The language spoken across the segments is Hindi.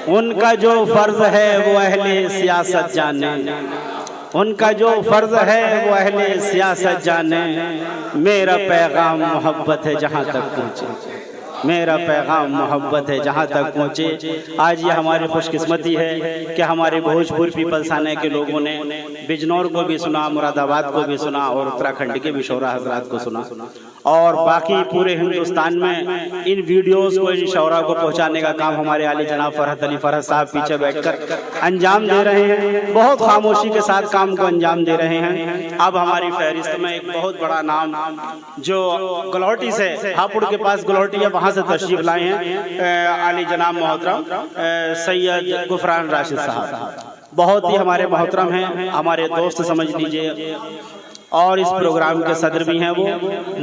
उनका जो फर्ज है वो अहले सियासत जाने, उनका जो फर्ज है वो अहले सियासत जाने। मेरा पैगाम मोहब्बत है जहाँ तक पहुँचे, मेरा पैगाम मोहब्बत है जहाँ तक पहुँचे। आज ये हमारी खुशकिस्मती है कि हमारे भोजपुर पीपल्स थाने के लोगों ने बिजनौर को भी सुना, मुरादाबाद को भी सुना और उत्तराखंड के भी शौरा हजरात को सुना, और बाकी पूरे हिंदुस्तान में इन वीडियोस को, इन शौरा को पहुंचाने का काम हमारे आली जनाब फरहत अली फरहत साहब पीछे बैठकर अंजाम दे रहे हैं। बहुत खामोशी के साथ काम को अंजाम दे रहे हैं। अब हमारी फहरिस्त में एक बहुत बड़ा नाम जो गलौटी से, हापुड़ के पास गलौटी है, वहाँ से तशरीफ लाए हैं आली जनाब मोहतरम सैयद गुफरान राशिद साहब। बहुत ही हमारे मोहतरम हैं, हमारे दोस्त समझ लीजिए, और इस प्रोग्राम के सदर भी हैं वो।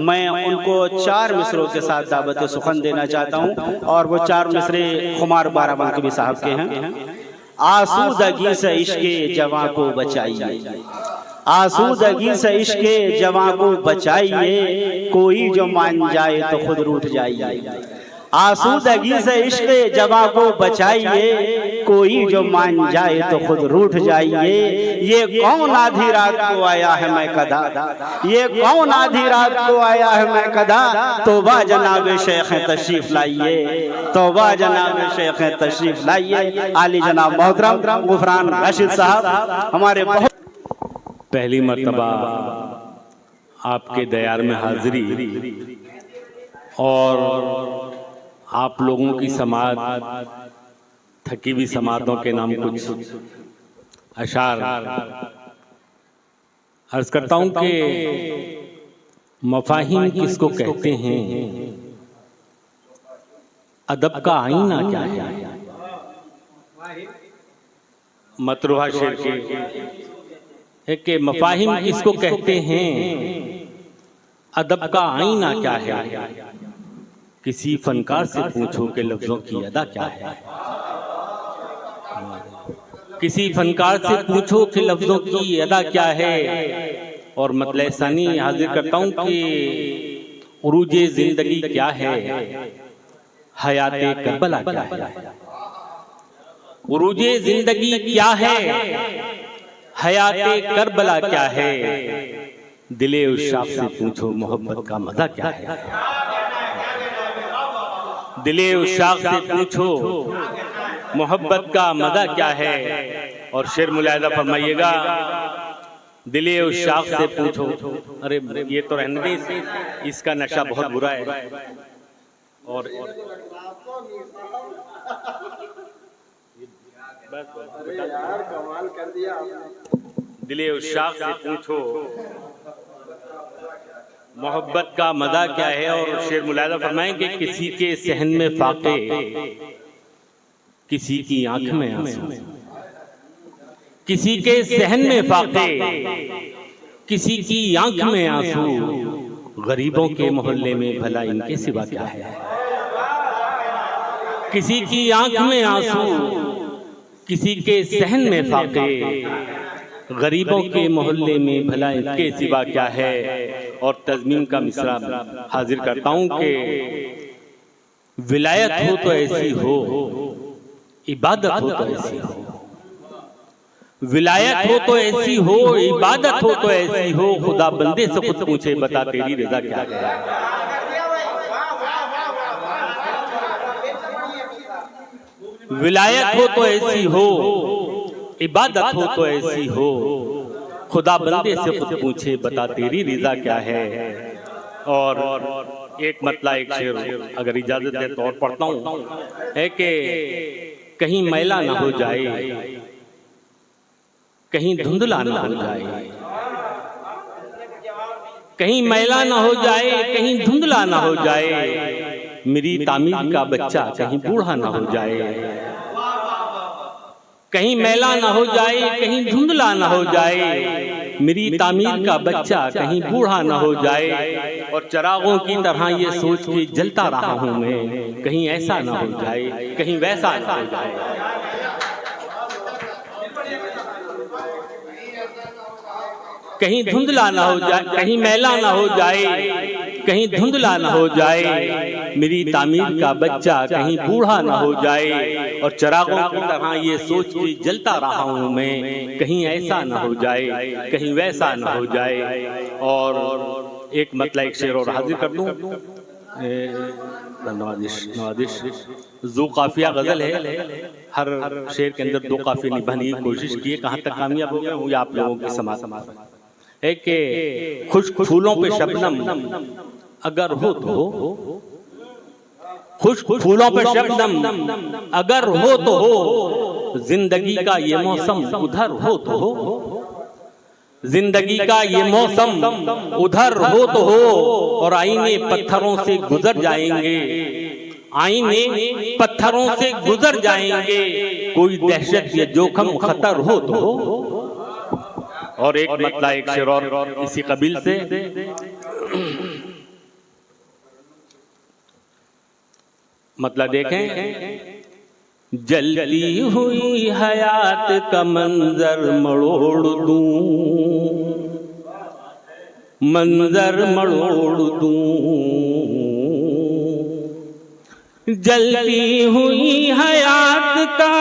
मैं उनको 4 मिसरों के साथ दावत सुखन देना चाहता हूं, और वो 4 मिसरे खुमार बाराबंकी साहब के हैं। आसूदगी से इश्के जवां को बचाइए, आसूदगी से इश्के जवां को बचाइए, कोई जो मान जाए तो खुद रूठ जाइए। आसूदगी से इश्के जवां को बचाइए, कोई जो मान जाए तो खुद रूठ जाइए। ये कौन आधी रात को आया है मैं कदा, ये कौन आधी रात को आया है मैं कदा, तौबा जनाब शेख तशरीफ लाइए, तौबा जनाब शेख तशरीफ लाइए। आली जनाब मोहतरम गुफरान राशिद साहब हमारे बहुत पहली मर्तबा आपके दयार में हाजिरी, और आप लोगों की समात, थकी हुई समातों के नाम कुछ अशार अर्ज करता हूं कि मफाहिम किसको कहते हैं, अदब का आईना क्या है। मतरूहा शेर के है कि मफाहिम किसको कहते हैं, अदब का आईना क्या है। किसी फनकार से पूछो कि लफ्जों की अदा क्या है, किसी फनकार से पूछो कि लफ्जों की अदा क्या है। और मतलब सानी हाजिर करता हूं कि उरूजे जिंदगी क्या है, हयाते करबला क्या है। उरूजे जिंदगी क्या है, हयाते करबला क्या है। दिले उशाक से पूछो मोहब्बत का मजा क्या है, दिले उशाक से पूछो मोहब्बत का मजा क्या है। और शेर मुलाहिजा फरमाइएगा, दिले उशाक से पूछो। अरे ये तो रहने दे, इसका नशा बहुत बुरा है। और यार कमाल कर दिया। दिले उशाक से पूछो मोहब्बत का मजा क्या है। और शेर मुलाहिजा फरमाएं कि किसी के सहन में फाके, किसी की आंख में आंसू, किसी के सहन में फाके, किसी की आंख में आंसू। गरीबों के मोहल्ले में भला इनके सिवा क्या है। किसी की आंख में आंसू, किसी के सहन में फाके, गरीबों के मोहल्ले में भला इनके सिवा क्या है। और तज़मीन का मिसरा हाजिर करता हूं कि विलायत हो तो ऐसी हो, इबादत हो तो ऐसी हो। विलायत हो तो ऐसी हो, इबादत हो तो ऐसी हो। खुदा बंदे से खुद पूछे बता तेरी रजा क्या है। विलायत हो तो ऐसी हो, इबादत हो तो ऐसी हो। खुदा बंदे से खुद पूछे बता तेरी रजा क्या है। और एक मतला एक शेर अगर इजाजत है तो और पढ़ता हूं, है कि कहीं मैला ना हो जाए, कहीं धुंधला ना हो जाए, कहीं मैला ना हो जाए, कहीं धुंधला ना हो जाए। मेरी तामीर का बच्चा कहीं बूढ़ा ना हो जाए। कहीं मैला ना हो जाए, कहीं धुंधला ना हो जाए। मेरी तामीर का बच्चा कहीं बूढ़ा ना हो जाए। और चरागों की तरह ये सोच के जलता रहा हूं मैं, कहीं ऐसा ना हो जाए, कहीं वैसा ना हो जाए। कहीं धुंधला ना हो जाए, कहीं मैला ना हो जाए। कहीं धुंधला न हो जाए, मेरी तामीर का बच्चा कहीं बूढ़ा न हो जाए, और चिरागों की तरह ये सोच के जलता रहा हूं मैं, कहीं ऐसा न हो जाए, कहीं वैसा न हो जाए। और एक मतलब एक शेर और हाजिर कर दूं, नवाजिश दो काफिया गजल है, हर शेर के अंदर दो काफिया निभाने की कोशिश की है, कहाँ तक कामयाब हो गया वो आप लोगों के समाज है कि खुश फूलों पे शबनम अगर हो तो हो, खुश फूलों पे शबनम अगर हो तो हो, जिंदगी का ये मौसम उधर हो तो हो, जिंदगी का ये मौसम उधर हो तो हो, और आईने पत्थरों से गुजर जाएंगे, आईने पत्थरों से गुजर जाएंगे, कोई दहशत या जोखम खतर हो तो हो। और एक मतलब एक शेर और इसी कबील से, मतलब देखें, जलती हुई हयात का मंजर मरोड़ दूं, मंजर मरोड़ दूं, जलती हुई हयात का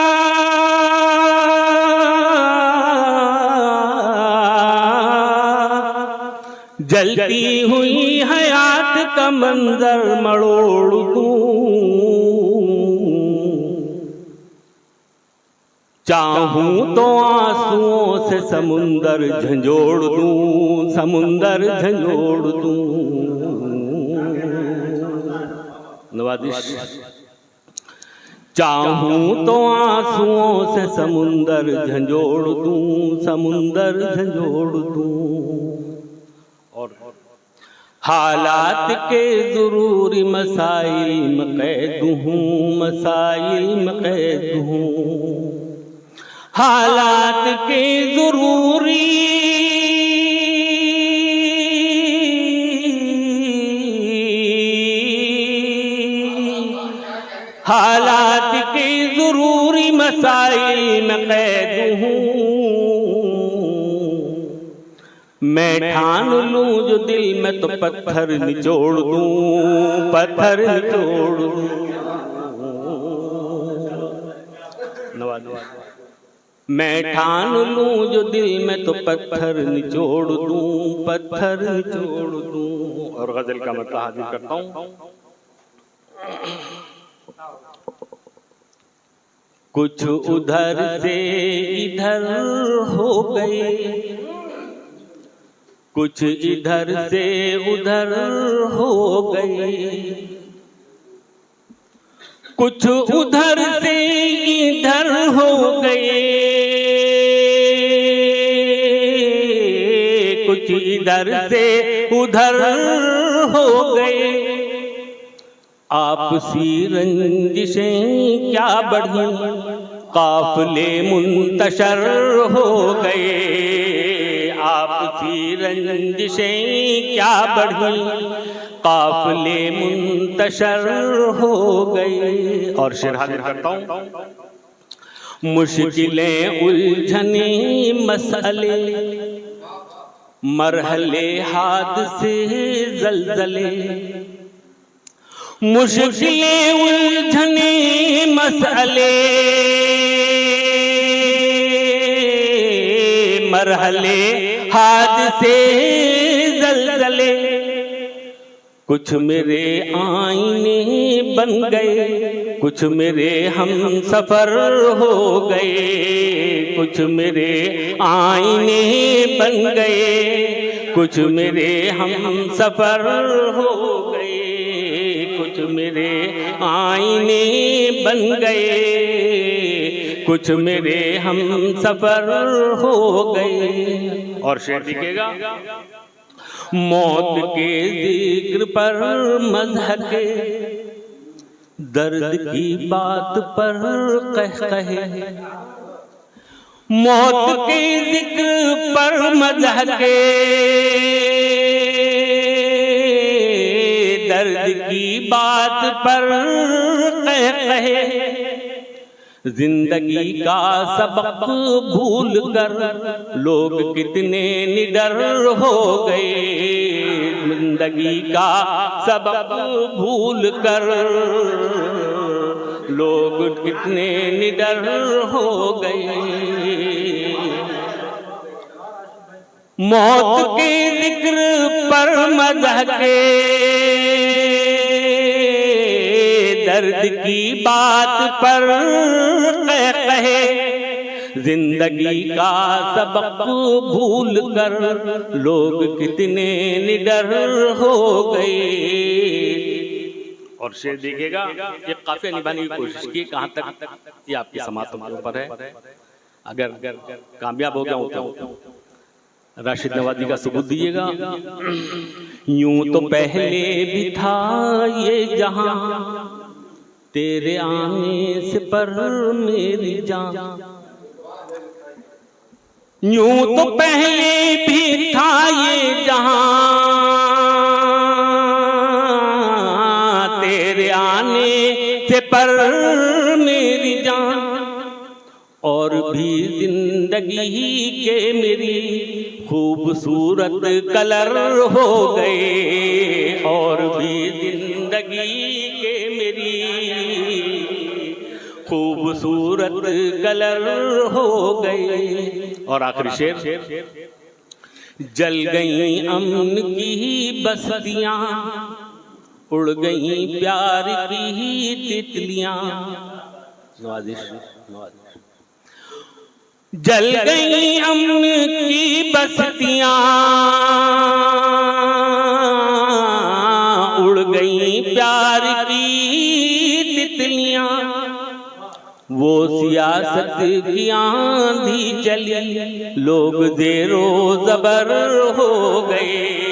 जलती हुई हयात का मंजर मरोड़ दूं, चाहूं तो आंसुओं से समुंदर झंझोड़ दूं, समुंदर झंझोड़ दूं। नवाजिश, चाहूं तो आंसुओं से समुंदर झंझोड़ दूं, समुंदर झंझोड़ दूं। और हालात के जरूरी मसाइल में कैद हूं, मसाइल में कैद हूं, हालात के जरूरी हालात के जरूरी मसाइल में कैद हूं, मैं ठान लूं जो दिल में तो पत्थर निचोड़ दूं, पत्थर निचोड़ दूं। मैं ठान लूं जो दिल में तो पत्थर निचोड़ दूं, पत्थर निचोड़ दूं। और गजल का मतलब हाजिर करता हूं, कुछ उधर से इधर हो गए, कुछ इधर से उधर हो गए, कुछ उधर से इधर हो गए, कुछ इधर से उधर हो गए, आपसी रंजिशें क्या बढ़ी, काफिले मुंतशर हो गए, आपसी रंजिशें क्या बढ़ी, काफिले मुंतशर हो गए। और शेर हाजिर करता हूं, मुश्किलें उलझने मसले, मरहले हादसे जलजले, मुश्किलें उलझने मसले, मरहले हादसे जलजले, कुछ मेरे आईने बन गए, कुछ मेरे हम सफर हो गए, कुछ मेरे आईने बन गए, कुछ मेरे हम सफर हो गए, कुछ मेरे आईने बन गए, कुछ मेरे हम सफर हो गए। और शेर लिखेगा, मौत के जिक्र पर मज़हके, दर्द की बात पर कह कहे, मौत के जिक्र पर मज़हके, दर्द की बात पर कह कहे, जिंदगी का सबक भूल कर लोग कितने निडर हो गए, जिंदगी का सबक भूल कर लोग कितने निडर हो गए। मौत के जिक्र पर मज़ह के दर्द की बात पर कहे जिंदगी का सबक भूल कर लोग कितने निडर हो गए। और शेर देखिएगा, ये काफिया निभाने की कोशिश की, कहाँ तक ये आपकी समातों के ऊपर है। अगर कामयाब हो गया तो राशिद नवाजी का सबूत दीजिएगा। यूं तो पहले भी था ये जहां तेरे आने से पर मेरी जान, यूं तो पहले भी था ये जहां तेरे आने से पर मेरी जान, और भी जिंदगी के मेरी खूबसूरत कलर हो गए, और भी जिंदगी के मेरी खूबसूरत कलर हो गए। और आखिरी शेर, जल गई अमन की बस्तियां, उड़ गई प्यार की तितलियां, जल गई अमन की बस्तियां, उड़ गई प्यार की तितलियां, वो सियासत की आंधी चली लोग ज़ेरो ज़बर हो गए।